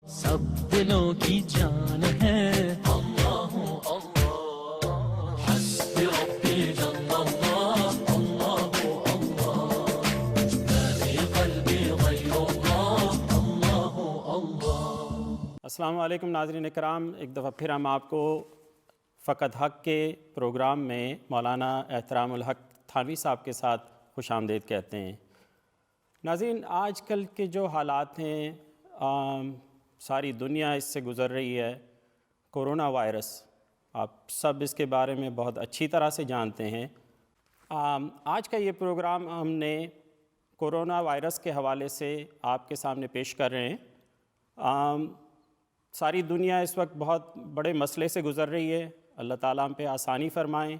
سب دلوں کی جان ہے اللہ اللہ، حسبی ربی جل اللہ اللہ اللہ، ما فی قلبی غیر اللہ اللہ اللہ۔ السلام علیکم ناظرین کرام، ایک دفعہ پھر ہم آپ کو فقط حق کے پروگرام میں مولانا احترام الحق تھانوی صاحب کے ساتھ خوش آمدید کہتے ہیں۔ ناظرین، آج کل کے جو حالات ہیں، ساری دنیا اس سے گزر رہی ہے، کورونا وائرس، آپ سب اس کے بارے میں بہت اچھی طرح سے جانتے ہیں۔ آج کا یہ پروگرام ہم نے کورونا وائرس کے حوالے سے آپ کے سامنے پیش کر رہے ہیں۔ ساری دنیا اس وقت بہت بڑے مسئلے سے گزر رہی ہے، اللہ تعالیٰ ہم پہ آسانی فرمائیں۔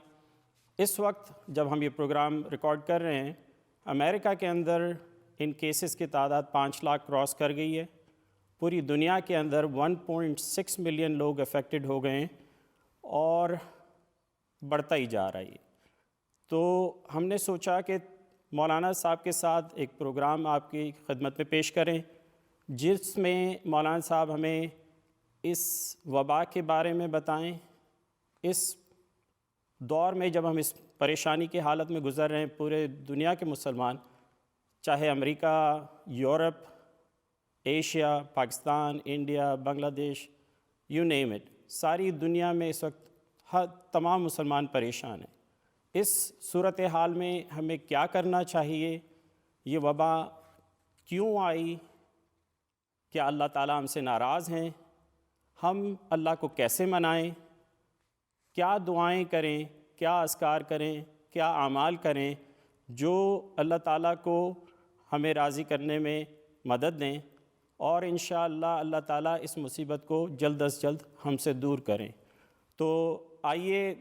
اس وقت جب ہم یہ پروگرام ریکارڈ کر رہے ہیں، امریکہ کے اندر ان کیسز کی تعداد 5 لاکھ کراس کر گئی ہے۔ پوری دنیا کے اندر 1.6 ملین لوگ افیکٹڈ ہو گئے ہیں اور بڑھتا ہی جا رہا ہے۔ تو ہم نے سوچا کہ مولانا صاحب کے ساتھ ایک پروگرام آپ کی خدمت میں پیش کریں، جس میں مولانا صاحب ہمیں اس وبا کے بارے میں بتائیں، اس دور میں جب ہم اس پریشانی کی حالت میں گزر رہے ہیں، پورے دنیا کے مسلمان، چاہے امریکہ، یورپ، ایشیا، پاکستان، انڈیا، بنگلہ دیش، یو نیم اٹ، ساری دنیا میں اس وقت تمام مسلمان پریشان ہیں۔ اس صورتحال میں ہمیں کیا کرنا چاہیے؟ یہ وبا کیوں آئی؟ کیا اللہ تعالیٰ ہم سے ناراض ہیں؟ ہم اللہ کو کیسے منائیں؟ کیا دعائیں کریں؟ کیا اذکار کریں؟ کیا اعمال کریں جو اللہ تعالیٰ کو ہمیں راضی کرنے میں مدد دیں، اور انشاءاللہ اللہ تعالیٰ اس مصیبت کو جلد از جلد ہم سے دور کریں۔ تو آئیے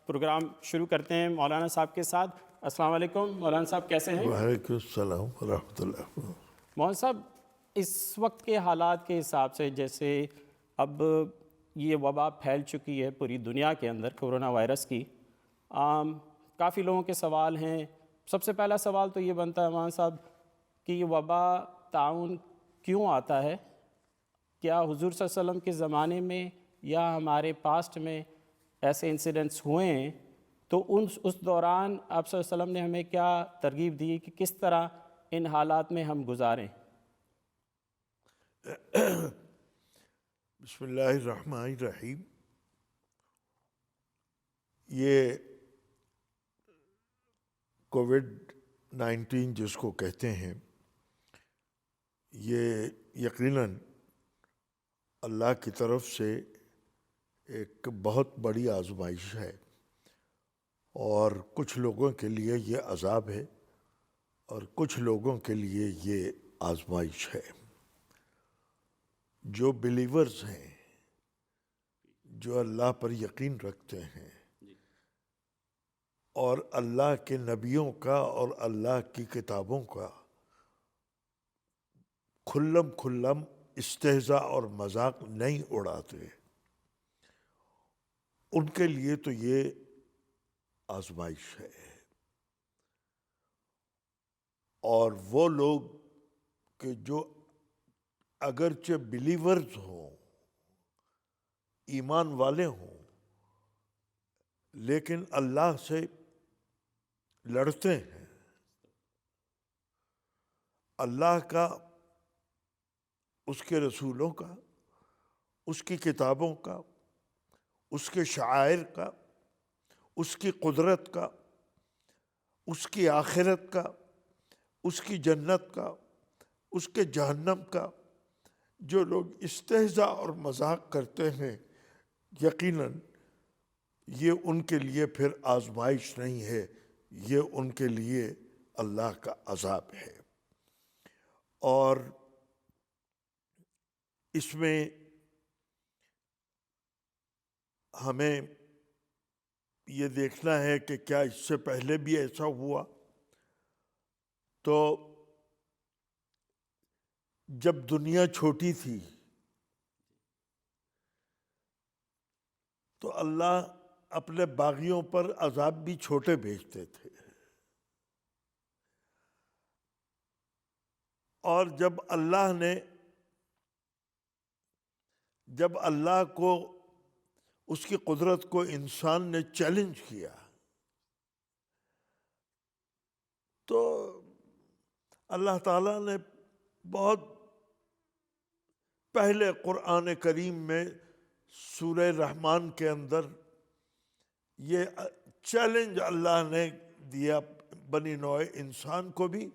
پروگرام شروع کرتے ہیں مولانا صاحب کے ساتھ۔ السلام علیکم مولانا صاحب، کیسے ہیں؟ وعلیکم السلام ورحمۃ اللہ۔ مولانا صاحب، اس وقت کے حالات کے حساب سے، جیسے اب یہ وبا پھیل چکی ہے پوری دنیا کے اندر، کورونا وائرس کی، کافی لوگوں کے سوال ہیں۔ سب سے پہلا سوال تو یہ بنتا ہے مولانا صاحب کہ یہ وبا طاعون کیوں آتا ہے؟ کیا حضور صلی اللہ علیہ وسلم کے زمانے میں یا ہمارے پاسٹ میں ایسے انسیڈنٹس ہوئے ہیں؟ تو اس دوران آپ صلی اللہ علیہ وسلم نے ہمیں کیا ترغیب دی کہ کس طرح ان حالات میں ہم گزاریں؟ بسم اللہ الرحمن الرحیم۔ یہ کووڈ-19 جس کو کہتے ہیں، یہ یقیناً اللہ کی طرف سے ایک بہت بڑی آزمائش ہے، اور کچھ لوگوں کے لیے یہ عذاب ہے اور کچھ لوگوں کے لیے یہ آزمائش ہے۔ جو بلیورز ہیں، جو اللہ پر یقین رکھتے ہیں اور اللہ کے نبیوں کا اور اللہ کی کتابوں کا کھلم استہزاء اور مذاق نہیں اڑاتے، ان کے لیے تو یہ آزمائش ہے۔ اور وہ لوگ کہ جو اگرچہ بلیورز ہوں، ایمان والے ہوں، لیکن اللہ سے لڑتے ہیں، اللہ کا، اس کے رسولوں کا، اس کی کتابوں کا، اس کے شعائر کا، اس کی قدرت کا، اس کی آخرت کا، اس کی جنت کا، اس کے جہنم کا جو لوگ استہزاء اور مذاق کرتے ہیں، یقیناً یہ ان کے لیے پھر آزمائش نہیں ہے، یہ ان کے لیے اللہ کا عذاب ہے۔ اور اس میں ہمیں یہ دیکھنا ہے کہ کیا اس سے پہلے بھی ایسا ہوا؟ تو جب دنیا چھوٹی تھی تو اللہ اپنے باغیوں پر عذاب بھی چھوٹے بھیجتے تھے، اور جب اللہ نے جب اللہ کو اس کی قدرت کو انسان نے چیلنج کیا تو اللہ تعالیٰ نے بہت پہلے قرآن کریم میں سورہ رحمان کے اندر یہ چیلنج اللہ نے دیا بنی نوع انسان کو بھی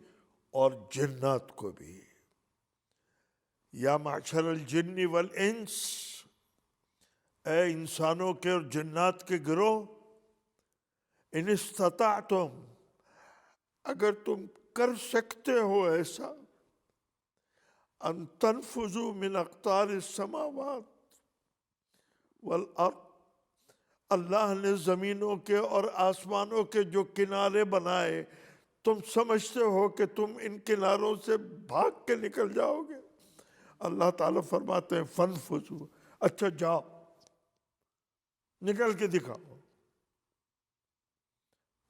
اور جنات کو بھی. یا معشر الجن والانس، اے انسانوں کے اور جنات کے گروہ، ان استطعتم، اگر تم کر سکتے ہو ایسا، ان تنفذوا من اقطار السماوات والارض، اللہ نے زمینوں کے اور آسمانوں کے جو کنارے بنائے، تم سمجھتے ہو کہ تم ان کناروں سے بھاگ کے نکل جاؤ گے؟ اللہ تعالیٰ فرماتے ہیں فنفذوا، اچھا جاؤ نکل کے دکھاؤ.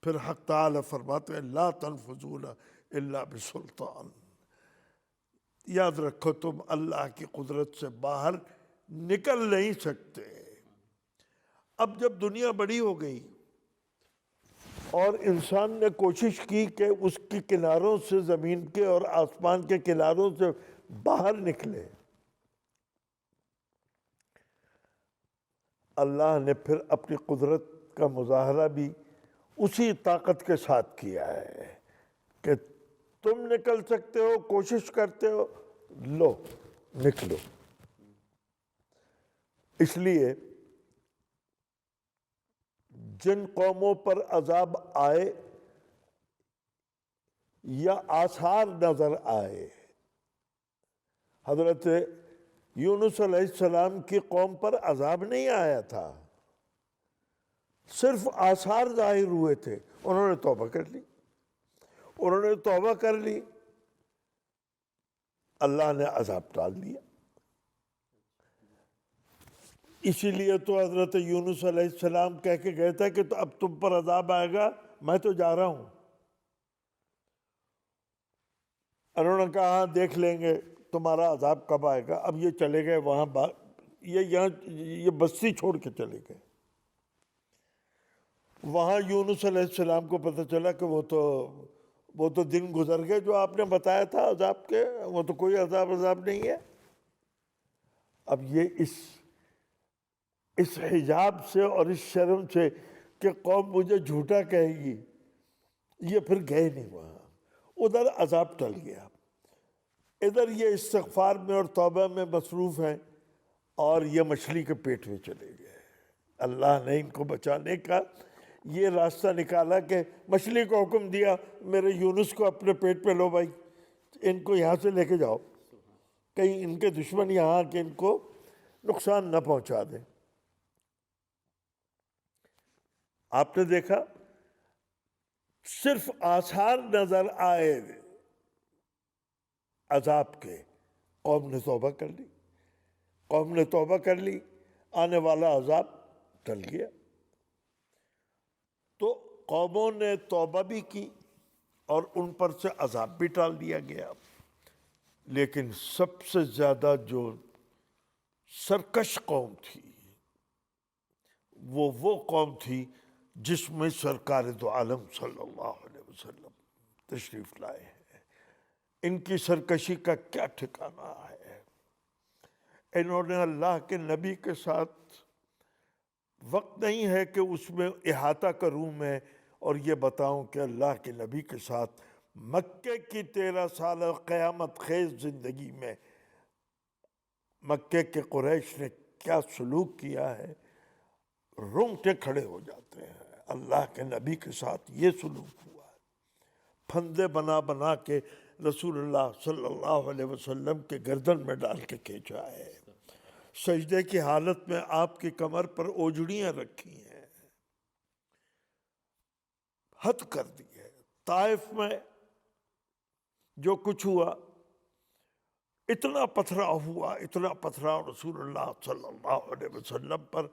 پھر حق تعالیٰ فرماتے ہیں لا تنفذون الا بسلطان، یاد رکھو تم اللہ کی قدرت سے باہر نکل نہیں سکتے. اب جب دنیا بڑی ہو گئی اور انسان نے کوشش کی کہ اس کی کناروں سے، زمین کے اور آسمان کے کناروں سے باہر نکلے، اللہ نے پھر اپنی قدرت کا مظاہرہ بھی اسی طاقت کے ساتھ کیا ہے کہ تم نکل سکتے ہو، کوشش کرتے ہو، لو نکلو. اس لیے جن قوموں پر عذاب آئے یا آثار نظر آئے، حضرت یونس علیہ السلام کی قوم پر عذاب نہیں آیا تھا، صرف آثار ظاہر ہوئے تھے. انہوں نے توبہ کر لی، انہوں نے توبہ کر لی، اللہ نے عذاب ٹال دیا. اسی لیے تو حضرت یونس علیہ السلام کہہ کے گئے تھے کہ تو اب تم پر عذاب آئے گا، میں تو جا رہا ہوں. انہوں نے کہا ہاں دیکھ لیں گے تمہارا عذاب کب آئے گا. اب یہ چلے گئے وہاں، یہ بستی چھوڑ کے چلے گئے. وہاں یونس علیہ السلام کو پتہ چلا کہ وہ تو دن گزر گئے جو آپ نے بتایا تھا عذاب کے، وہ تو کوئی عذاب نہیں ہے. اب یہ اس حجاب سے اور اس شرم سے کہ قوم مجھے جھوٹا کہے گی، یہ پھر گئے نہیں وہاں. ادھر عذاب ٹل گیا، ادھر یہ استغفار میں اور توبہ میں مصروف ہیں، اور یہ مچھلی کے پیٹ میں چلے گئے. اللہ نے ان کو بچانے کا یہ راستہ نکالا کہ مچھلی کو حکم دیا میرے یونس کو اپنے پیٹ پہ لو بھائی، ان کو یہاں سے لے کے جاؤ، کہیں ان کے دشمن یہاں کے ان کو نقصان نہ پہنچا دیں. آپ نے دیکھا صرف آثار نظر آئے عذاب کے، قوم نے توبہ کر لی، قوم نے توبہ کر لی، آنے والا عذاب ٹل گیا. تو قوموں نے توبہ بھی کی اور ان پر سے عذاب بھی ٹال دیا گیا. لیکن سب سے زیادہ جو سرکش قوم تھی وہ قوم تھی جس میں سرکار دو عالم صلی اللہ علیہ وسلم تشریف لائے ہیں. ان کی سرکشی کا کیا ٹھکانہ ہے. انہوں نے اللہ کے نبی کے ساتھ، وقت نہیں ہے کہ اس میں احاطہ کروں میں اور یہ بتاؤں کہ اللہ کے نبی کے ساتھ مکے کی 13 سال قیامت خیز زندگی میں مکے کے قریش نے کیا سلوک کیا ہے. رونگٹے کھڑے ہو جاتے ہیں. اللہ کے نبی کے ساتھ یہ سلوک ہوا ہے. پھندے بنا بنا کے رسول اللہ صلی اللہ علیہ وسلم کے گردن میں ڈال کے کھینچا ہے. سجدے کی حالت میں آپ کی کمر پر اوجڑیاں رکھی ہیں. حد کر دی ہے. طائف میں جو کچھ ہوا، اتنا پتھراؤ ہوا، اتنا پتھراؤ رسول اللہ صلی اللہ علیہ وسلم پر.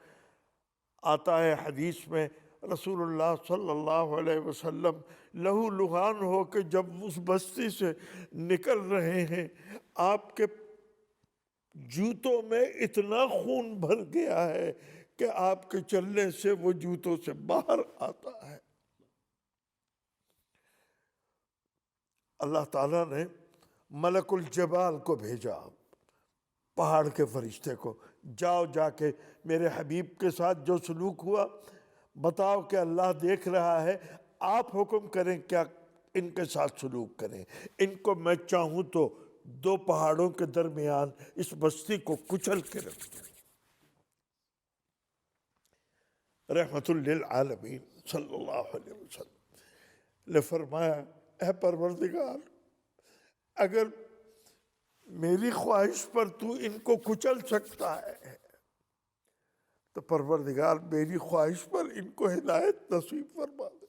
آتا ہے حدیث میں رسول اللہ صلی اللہ علیہ وسلم لہو لہان ہو کے جب اس بستی سے نکل رہے ہیں، آپ کے جوتوں میں اتنا خون بھر گیا ہے کہ آپ کے چلنے سے وہ جوتوں سے باہر آتا ہے۔ اللہ تعالیٰ نے ملک الجبال کو بھیجا، پہاڑ کے فرشتے کو، جاؤ جا کے میرے حبیب کے ساتھ جو سلوک ہوا بتاؤ کہ اللہ دیکھ رہا ہے، آپ حکم کریں کیا ان کے ساتھ سلوک کریں۔ ان کو میں چاہوں تو دو پہاڑوں کے درمیان اس بستی کو کچل کے رکھ دوں۔ رحمت للعالمین صلی اللہ علیہ وسلم نے فرمایا، اے پروردگار، اگر میری خواہش پر تو ان کو کچل سکتا ہے تو پروردگار میری خواہش پر ان کو ہدایت نصیب فرما دے،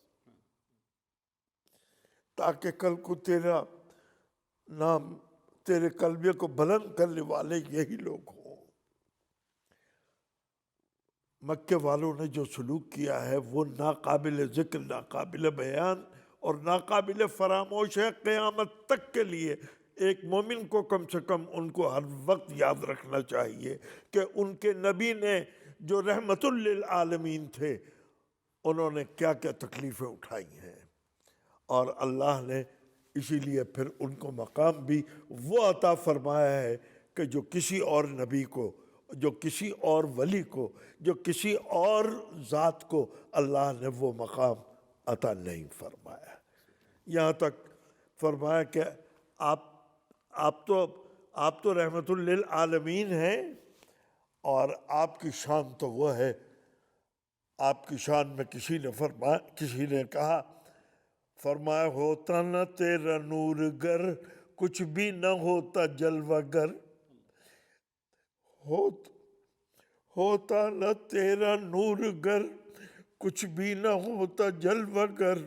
تاکہ کل کو تیرا نام، تیرے کلمے کو بلند کرنے والے یہی لوگ ہوں۔ مکے والوں نے جو سلوک کیا ہے وہ ناقابل ذکر، ناقابل بیان اور ناقابل فراموش ہے قیامت تک کے لیے۔ ایک مومن کو کم سے کم ان کو ہر وقت یاد رکھنا چاہیے کہ ان کے نبی نے جو رحمت للعالمین تھے انہوں نے کیا کیا تکلیفیں اٹھائی ہیں، اور اللہ نے اسی لیے پھر ان کو مقام بھی وہ عطا فرمایا ہے کہ جو کسی اور نبی کو، جو کسی اور ولی کو، جو کسی اور ذات کو اللہ نے وہ مقام عطا نہیں فرمایا۔ یہاں تک فرمایا کہ آپ تو رحمت للعالمین ہیں، اور آپ کی شان تو وہ ہے، آپ کی شان میں کسی نے کہا، فرمایا ہوتا نہ تیرا نور گر کچھ بھی نہ ہوتا جلوہ گر، ہوتا نہ تیرا نور گر کچھ بھی نہ ہوتا جلوہ گر،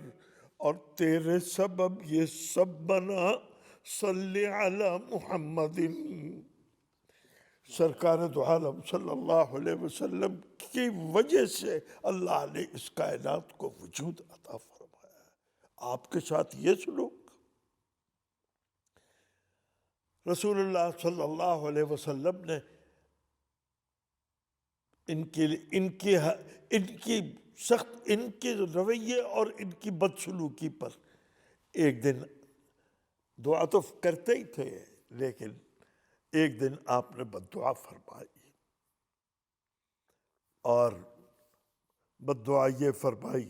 اور تیرے سبب یہ سب بنا، صلی علی محمد، سرکار دو عالم صلی اللہ علیہ وسلم کی وجہ سے اللہ نے اس کائنات کو وجود عطا فرمایا ہے۔ آپ کے ساتھ یہ سلوک، رسول اللہ صلی اللہ علیہ وسلم نے ان کی سخت، ان کے رویے اور ان کی بدسلوکی پر ایک دن دعا تو کرتے ہی تھے، لیکن ایک دن آپ نے بددعا فرمائی، اور بددعا یہ فرمائی،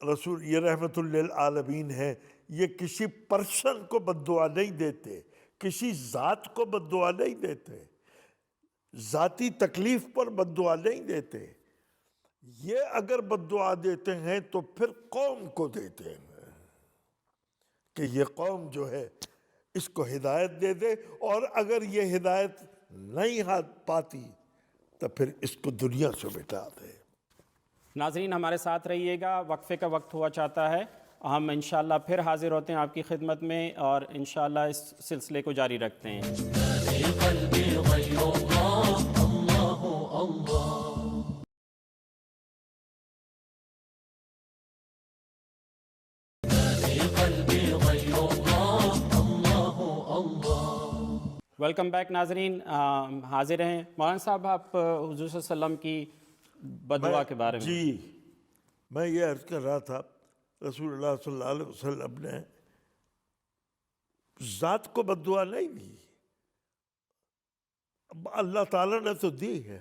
رسول یہ رحمت للعالمین ہے، یہ کسی پرسن کو بددعا نہیں دیتے، کسی ذات کو بددعا نہیں دیتے، ذاتی تکلیف پر بددعا نہیں دیتے، یہ اگر بددعا دیتے ہیں تو پھر قوم کو دیتے ہیں کہ یہ قوم جو ہے اس کو ہدایت دے دے، اور اگر یہ ہدایت نہیں ہاتھ پاتی تو پھر اس کو دنیا سے مٹا دے۔ ناظرین ہمارے ساتھ رہیے گا، وقفے کا وقت ہوا چاہتا ہے، ہم انشاءاللہ پھر حاضر ہوتے ہیں آپ کی خدمت میں، اور انشاءاللہ اس سلسلے کو جاری رکھتے ہیں۔ قلبي غير الله الله الله قلبي غير الله الله الله۔ ویلکم بیک ناظرین، حاضر ہیں مولانا صاحب، آپ حضور صلی اللہ علیہ وسلم کی بددعا کے بارے میں۔ جی، میں یہ عرض کر رہا تھا، رسول اللہ صلی اللہ علیہ وسلم نے ذات کو بددعا نہیں دی، اللہ تعالیٰ نے تو دی ہے۔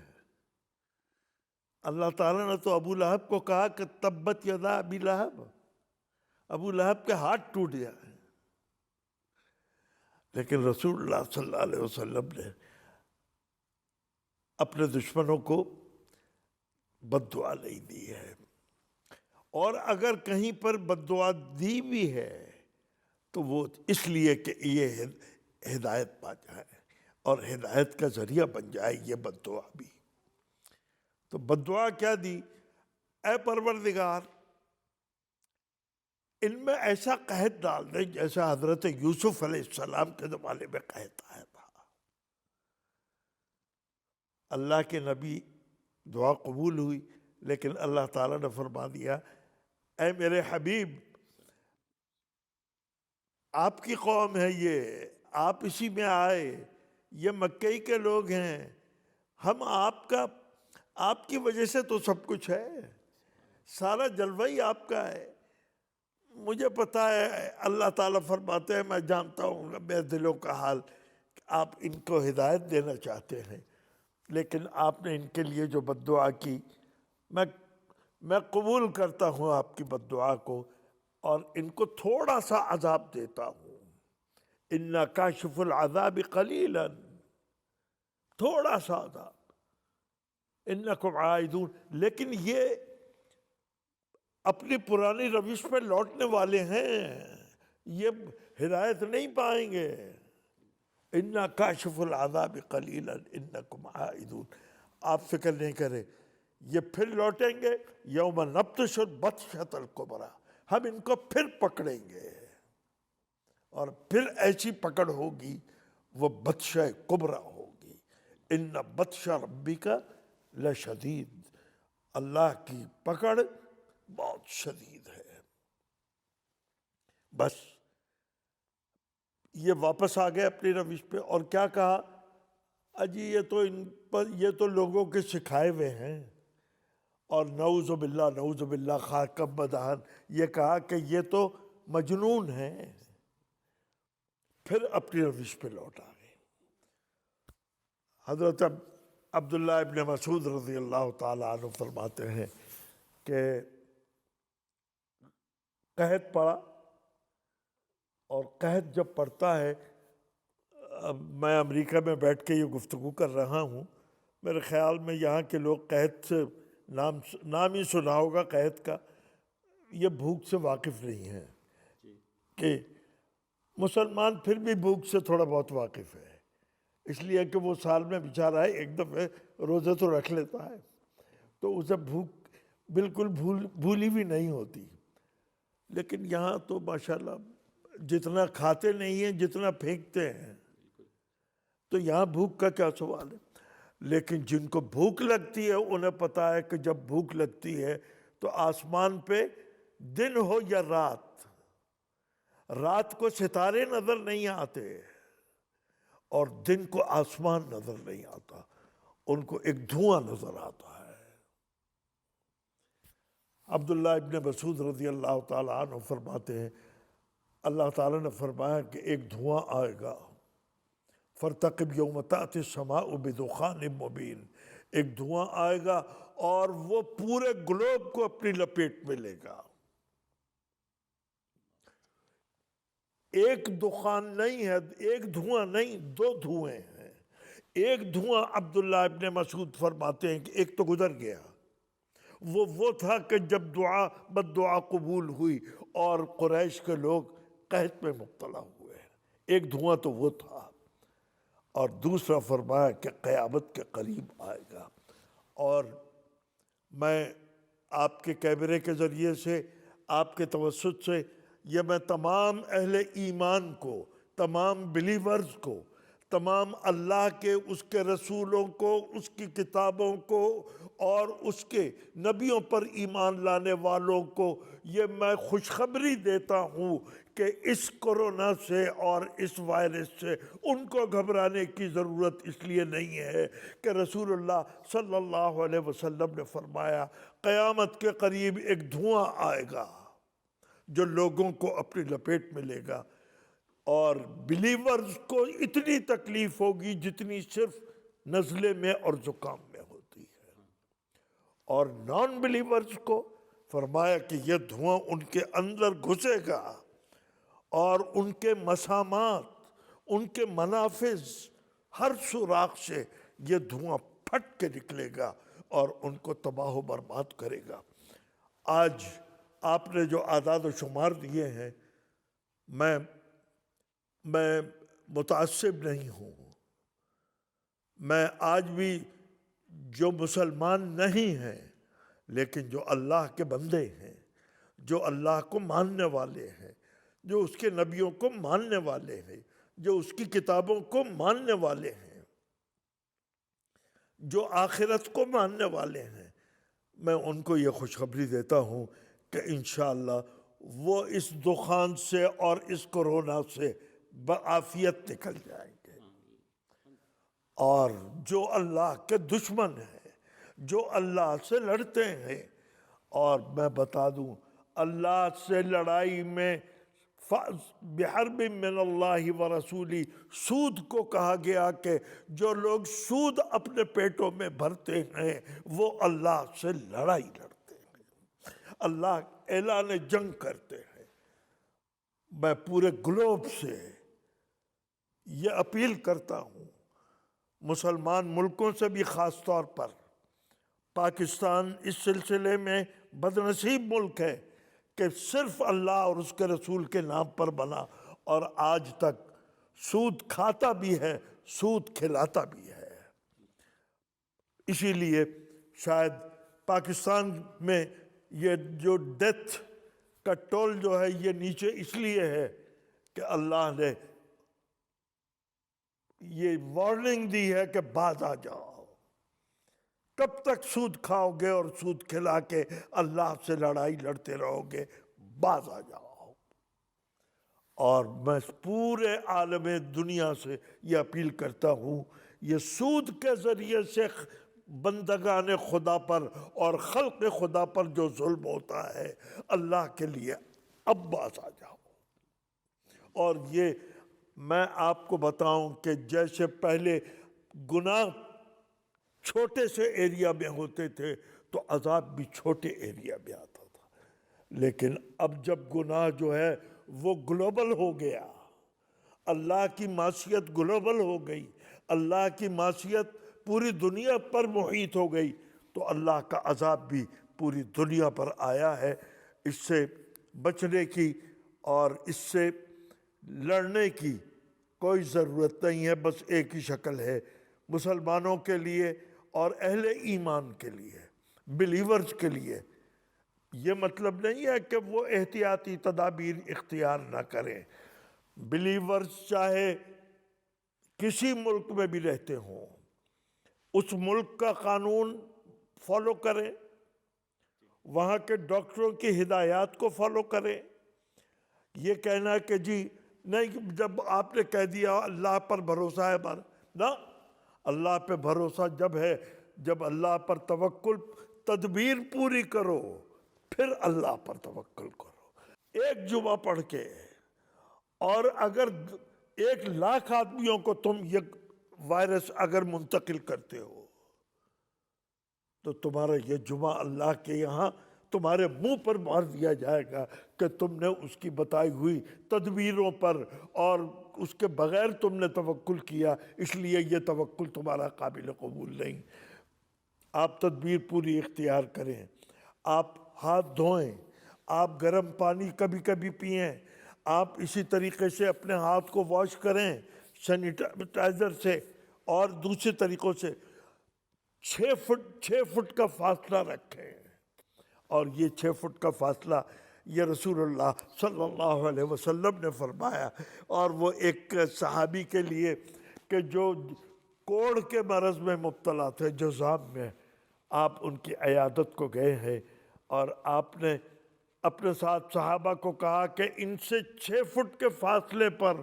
اللہ تعالیٰ نے تو ابو لہب کو کہا کہ تبت یدا ابی لہب، ابو لہب کے ہاتھ ٹوٹ جائے، لیکن رسول اللہ صلی اللہ علیہ وسلم نے اپنے دشمنوں کو بددعا نہیں دی ہے، اور اگر کہیں پر بددعا دی بھی ہے تو وہ اس لیے کہ یہ ہدایت پا جائے اور ہدایت کا ذریعہ بن جائے یہ بددعا بھی۔ تو بددعا کیا دی؟ اے پروردگار، ان میں ایسا قحط ڈال دے جیسا حضرت یوسف علیہ السلام کے زمانے میں قحط آیا تھا۔ اللہ کے نبی، دعا قبول ہوئی، لیکن اللہ تعالیٰ نے فرما دیا، اے میرے حبیب، آپ کی قوم ہے یہ، آپ اسی میں آئے، یہ مکئی کے لوگ ہیں، ہم آپ کی وجہ سے تو سب کچھ ہے، سارا جلوہ ہی آپ کا ہے۔ مجھے پتہ ہے اللہ تعالیٰ فرماتے ہیں میں جانتا ہوں میرے دلوں کا حال، کہ آپ ان کو ہدایت دینا چاہتے ہیں، لیکن آپ نے ان کے لیے جو بد دعا کی، میں قبول کرتا ہوں آپ کی بد دعا کو، اور ان کو تھوڑا سا عذاب دیتا ہوں۔ اِنَّا کاشف العذاب قلیلا، تھوڑا سا عذاب، انکم عائدون، لیکن یہ اپنی پرانی روش پہ لوٹنے والے ہیں، یہ ہدایت نہیں پائیں گے۔ اِنَّا کاشف العذاب قلیلا انکم عائدون، آپ فکر نہیں کریں، یہ پھر لوٹیں گے۔ یوم نبطش البطشۃ الکبریٰ، ہم ان کو پھر پکڑیں گے، اور پھر ایسی پکڑ ہوگی، وہ بطشہ کبریٰ ہوگی۔ ان بطش ربک لشدید، اللہ کی پکڑ بہت شدید ہے۔ بس یہ واپس آ گئے اپنی روش پہ، اور کیا کہا؟ اجی یہ تو لوگوں کے سکھائے ہوئے ہیں، اور نعوذ باللہ خاک بدہن، یہ کہا کہ یہ تو مجنون ہیں، پھر اپنی روش پہ لوٹ آ گئے۔ حضرت عبداللہ ابن مسعود رضی اللہ تعالیٰ عنہ فرماتے ہیں کہ قحط پڑا، اور قحط جب پڑتا ہے، اب میں امریکہ میں بیٹھ کے یہ گفتگو کر رہا ہوں، میرے خیال میں یہاں کے لوگ قحط سے نام ہی سنا ہوگا قحط کا، یہ بھوک سے واقف نہیں ہیں، کہ مسلمان پھر بھی بھوک سے تھوڑا بہت واقف ہے، اس لیے کہ وہ سال میں بیچارہ ایک دفعہ روزے تو رکھ لیتا ہے، تو اسے بھوک بالکل بھولی بھی نہیں ہوتی۔ لیکن یہاں تو ماشاءاللہ جتنا کھاتے نہیں ہیں جتنا پھینکتے ہیں، تو یہاں بھوک کا کیا سوال ہے؟ لیکن جن کو بھوک لگتی ہے انہیں پتہ ہے کہ جب بھوک لگتی ہے تو آسمان پہ دن ہو یا رات کو ستارے نظر نہیں آتے، اور دن کو آسمان نظر نہیں آتا، ان کو ایک دھواں نظر آتا ہے۔ عبداللہ ابن مسعود رضی اللہ تعالیٰ عنہ فرماتے ہیں اللہ تعالیٰ نے فرمایا کہ ایک دھواں آئے گا، فارتقب یوم تأتی السماء بدخان مبین، ایک دھواں آئے گا اور وہ پورے گلوب کو اپنی لپیٹ میں لے گا۔ ایک دخان نہیں ہے، ایک دھواں نہیں، دو دھوئیں ہیں۔ ایک دھواں عبداللہ ابن مسعود فرماتے ہیں کہ ایک تو گزر گیا، وہ تھا کہ جب بد دعا قبول ہوئی اور قریش کے لوگ قحط میں مبتلا ہوئے، ایک دھواں تو وہ تھا، اور دوسرا فرمایا کہ قیامت کے قریب آئے گا۔ اور میں آپ کے کیمرے کے ذریعے سے، آپ کے توسط سے، یہ میں تمام اہل ایمان کو، تمام بلیورز کو، تمام اللہ کے اس کے رسولوں کو، اس کی کتابوں کو اور اس کے نبیوں پر ایمان لانے والوں کو یہ میں خوشخبری دیتا ہوں کہ اس کورونا سے اور اس وائرس سے ان کو گھبرانے کی ضرورت اس لیے نہیں ہے کہ رسول اللہ صلی اللہ علیہ وسلم نے فرمایا قیامت کے قریب ایک دھواں آئے گا جو لوگوں کو اپنی لپیٹ میں لے گا، اور بلیورز کو اتنی تکلیف ہوگی جتنی صرف نزلے میں اور زکام میں ہوتی ہے، اور نان بلیورز کو فرمایا کہ یہ دھواں ان کے اندر گھسے گا اور ان کے مسامات، ان کے منافذ، ہر سوراخ سے یہ دھواں پھٹ کے نکلے گا اور ان کو تباہ و برباد کرے گا۔ آج آپ نے جو اعداد و شمار دیے ہیں، میں متعصب نہیں ہوں، میں آج بھی جو مسلمان نہیں ہیں لیکن جو اللہ کے بندے ہیں، جو اللہ کو ماننے والے ہیں، جو اس کے نبیوں کو ماننے والے ہیں، جو اس کی کتابوں کو ماننے والے ہیں، جو آخرت کو ماننے والے ہیں، میں ان کو یہ خوشخبری دیتا ہوں کہ انشاءاللہ وہ اس دخان سے اور اس کورونا سے بعافیت نکل جائیں گے۔ اور جو اللہ کے دشمن ہیں، جو اللہ سے لڑتے ہیں، اور میں بتا دوں اللہ سے لڑائی میں بحرب من اللہ ورسولی، سود کو کہا گیا کہ جو لوگ سود اپنے پیٹوں میں بھرتے ہیں وہ اللہ سے لڑائی لڑتے ہیں، اللہ اعلان جنگ کرتے ہیں۔ میں پورے گلوب سے یہ اپیل کرتا ہوں، مسلمان ملکوں سے بھی خاص طور پر، پاکستان اس سلسلے میں بدنصیب ملک ہے کہ صرف اللہ اور اس کے رسول کے نام پر بنا، اور آج تک سود کھاتا بھی ہے، سود کھلاتا بھی ہے۔ اسی لیے شاید پاکستان میں یہ جو ڈیتھ کا ٹول جو ہے یہ نیچے اس لیے ہے کہ اللہ نے یہ وارننگ دی ہے کہ باز آ جاؤ۔ کب تک سود کھاؤ گے اور سود کھلا کے اللہ سے لڑائی لڑتے رہو گے؟ باز آ جاؤ۔ اور میں پورے عالم دنیا سے یہ اپیل کرتا ہوں، یہ سود کے ذریعے سے بندگان خدا پر اور خلق خدا پر جو ظلم ہوتا ہے، اللہ کے لیے اب باز آ جاؤ۔ اور یہ میں آپ کو بتاؤں کہ جیسے پہلے گناہ چھوٹے سے ایریا میں ہوتے تھے تو عذاب بھی چھوٹے ایریا میں آتا تھا، لیکن اب جب گناہ جو ہے وہ گلوبل ہو گیا، اللہ کی معصیت گلوبل ہو گئی، اللہ کی معصیت پوری دنیا پر محیط ہو گئی، تو اللہ کا عذاب بھی پوری دنیا پر آیا ہے۔ اس سے بچنے کی اور اس سے لڑنے کی کوئی ضرورت نہیں ہے، بس ایک ہی شکل ہے مسلمانوں کے لیے اور اہل ایمان کے لیے، بلیورز کے لیے۔ یہ مطلب نہیں ہے کہ وہ احتیاطی تدابیر اختیار نہ کریں۔ بلیورز چاہے کسی ملک میں بھی رہتے ہوں، اس ملک کا قانون فالو کریں، وہاں کے ڈاکٹروں کی ہدایات کو فالو کریں۔ یہ کہنا کہ جی نہیں، جب آپ نے کہہ دیا اللہ پر بھروسہ ہے، نہ، اللہ پہ بھروسہ جب ہے جب اللہ پر توکل، تدبیر پوری کرو، پھر اللہ پر توکل کرو۔ ایک جمعہ پڑھ کے اور اگر 1,00,000 آدمیوں کو تم یہ وائرس اگر منتقل کرتے ہو تو تمہارا یہ جمعہ اللہ کے یہاں تمہارے منہ پر مار دیا جائے گا کہ تم نے اس کی بتائی ہوئی تدبیروں پر اور اس کے بغیر تم نے توکل کیا، اس لیے یہ توکل تمہارا قابل قبول نہیں۔ آپ تدبیر پوری اختیار کریں، آپ ہاتھ دھوئیں، آپ گرم پانی کبھی کبھی پئیں، آپ اسی طریقے سے اپنے ہاتھ کو واش کریں سینیٹائزر سے اور دوسرے طریقوں سے۔ 6 فٹ کا فاصلہ رکھیں، اور یہ 6 فٹ کا فاصلہ یہ رسول اللہ صلی اللہ علیہ وسلم نے فرمایا، اور وہ ایک صحابی کے لیے کہ جو کوڑ کے مرض میں مبتلا تھے، جذام میں، آپ ان کی عیادت کو گئے ہیں، اور آپ نے اپنے ساتھ صحابہ کو کہا کہ ان سے 6 فٹ کے فاصلے پر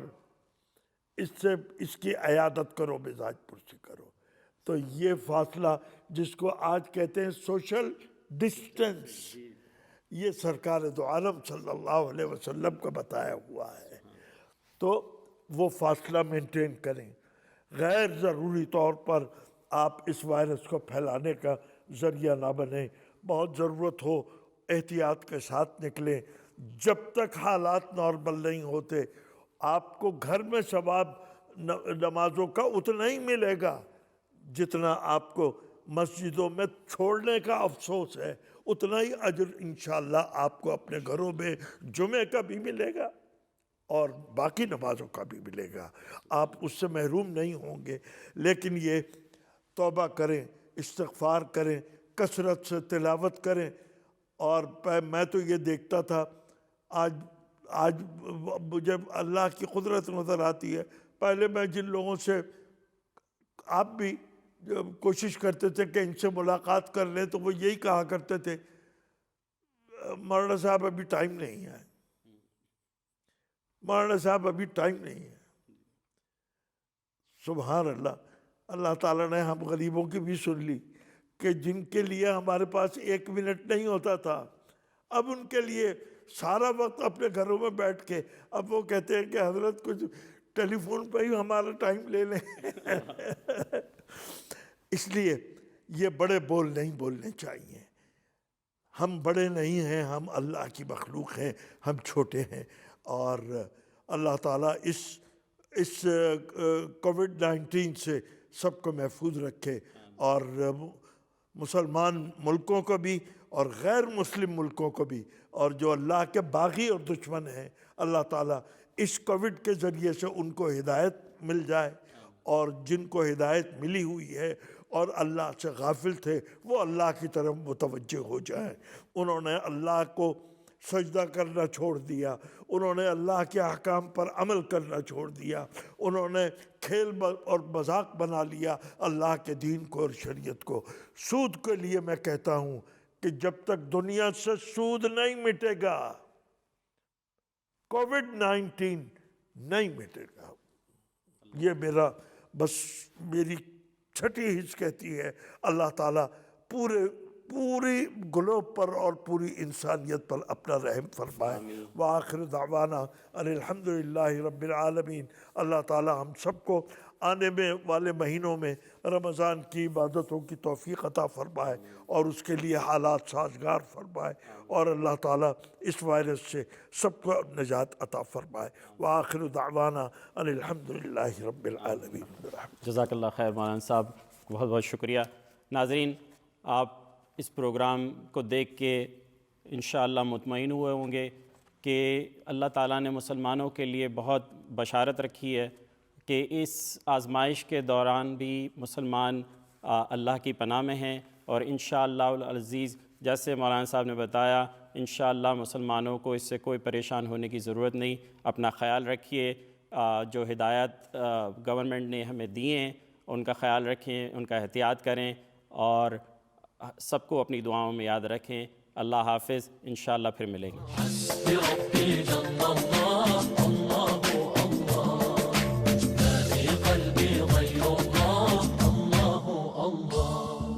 اس کی عیادت کرو، مزاج پرسی کرو۔ تو یہ فاصلہ جس کو آج کہتے ہیں سوشل ڈسٹنس، یہ سرکار دو عالم صلی اللہ علیہ وسلم کا بتایا ہوا ہے۔ تو وہ فاصلہ مینٹین کریں، غیر ضروری طور پر آپ اس وائرس کو پھیلانے کا ذریعہ نہ بنیں۔ بہت ضرورت ہو احتیاط کے ساتھ نکلیں، جب تک حالات نارمل نہیں ہوتے۔ آپ کو گھر میں ثواب نمازوں کا اتنا ہی ملے گا جتنا آپ کو مسجدوں میں چھوڑنے کا افسوس ہے، اتنا ہی اجر انشاءاللہ آپ کو اپنے گھروں میں جمعے کا بھی ملے گا اور باقی نمازوں کا بھی ملے گا، آپ اس سے محروم نہیں ہوں گے۔ لیکن یہ توبہ کریں، استغفار کریں، کثرت سے تلاوت کریں۔ اور میں تو یہ دیکھتا تھا، آج مجھے اللہ کی قدرت نظر آتی ہے۔ پہلے میں جن لوگوں سے، آپ بھی کوشش کرتے تھے کہ ان سے ملاقات کر لیں، تو وہ یہی کہا کرتے تھے مولانا صاحب ابھی ٹائم نہیں ہے، مولانا صاحب ابھی ٹائم نہیں ہے۔ سبحان اللہ، اللہ تعالیٰ نے ہم غریبوں کی بھی سن لی کہ جن کے لیے ہمارے پاس 1 منٹ نہیں ہوتا تھا، اب ان کے لیے سارا وقت اپنے گھروں میں بیٹھ کے اب وہ کہتے ہیں کہ حضرت کچھ ٹیلی فون پہ ہی ہمارا ٹائم لے لیں۔ اس لیے یہ بڑے بول نہیں بولنے چاہیے۔ ہم بڑے نہیں ہیں، ہم اللہ کی مخلوق ہیں، ہم چھوٹے ہیں، اور اللہ تعالیٰ اس کووڈ-19 سے سب کو محفوظ رکھے، اور مسلمان ملکوں کو بھی اور غیر مسلم ملکوں کو بھی، اور جو اللہ کے باغی اور دشمن ہیں، اللہ تعالیٰ اس کووڈ کے ذریعے سے ان کو ہدایت مل جائے، اور جن کو ہدایت ملی ہوئی ہے اور اللہ سے غافل تھے وہ اللہ کی طرف متوجہ ہو جائیں۔ انہوں نے اللہ کو سجدہ کرنا چھوڑ دیا، انہوں نے اللہ کے احکام پر عمل کرنا چھوڑ دیا، انہوں نے کھیل اور مذاق بنا لیا اللہ کے دین کو اور شریعت کو۔ سود کے لیے میں کہتا ہوں کہ جب تک دنیا سے سود نہیں مٹے گا، کووڈ-19 نہیں مٹے گا۔ یہ میری چھٹی حص کہتی ہے، اللہ تعالیٰ پوری گلوب پر اور پوری انسانیت پر اپنا رحم فرمائے۔ وآخر دعوانا ان الحمدللہ رب العالمین۔ اللہ تعالیٰ ہم سب کو آنے والے مہینوں میں رمضان کی عبادتوں کی توفیق عطا فرمائے اور اس کے لیے حالات سازگار فرمائے، اور اللہ تعالیٰ اس وائرس سے سب کو نجات عطا فرمائے۔ وآخر دعوانا ان الحمدللہ رب العالمین۔ جزاک اللہ خیر مولانا صاحب، بہت بہت شکریہ۔ ناظرین، آپ اس پروگرام کو دیکھ کے انشاءاللہ مطمئن ہوئے ہوں گے کہ اللہ تعالیٰ نے مسلمانوں کے لیے بہت بشارت رکھی ہے کہ اس آزمائش کے دوران بھی مسلمان اللہ کی پناہ میں ہیں، اور انشاءاللہ العزیز جیسے مولانا صاحب نے بتایا، انشاءاللہ مسلمانوں کو اس سے کوئی پریشان ہونے کی ضرورت نہیں۔ اپنا خیال رکھیے، جو ہدایت گورنمنٹ نے ہمیں دیے ہیں ان کا خیال رکھیں، ان کا احتیاط کریں، اور سب کو اپنی دعاؤں میں یاد رکھیں۔ اللہ حافظ، انشاءاللہ پھر ملیں گے۔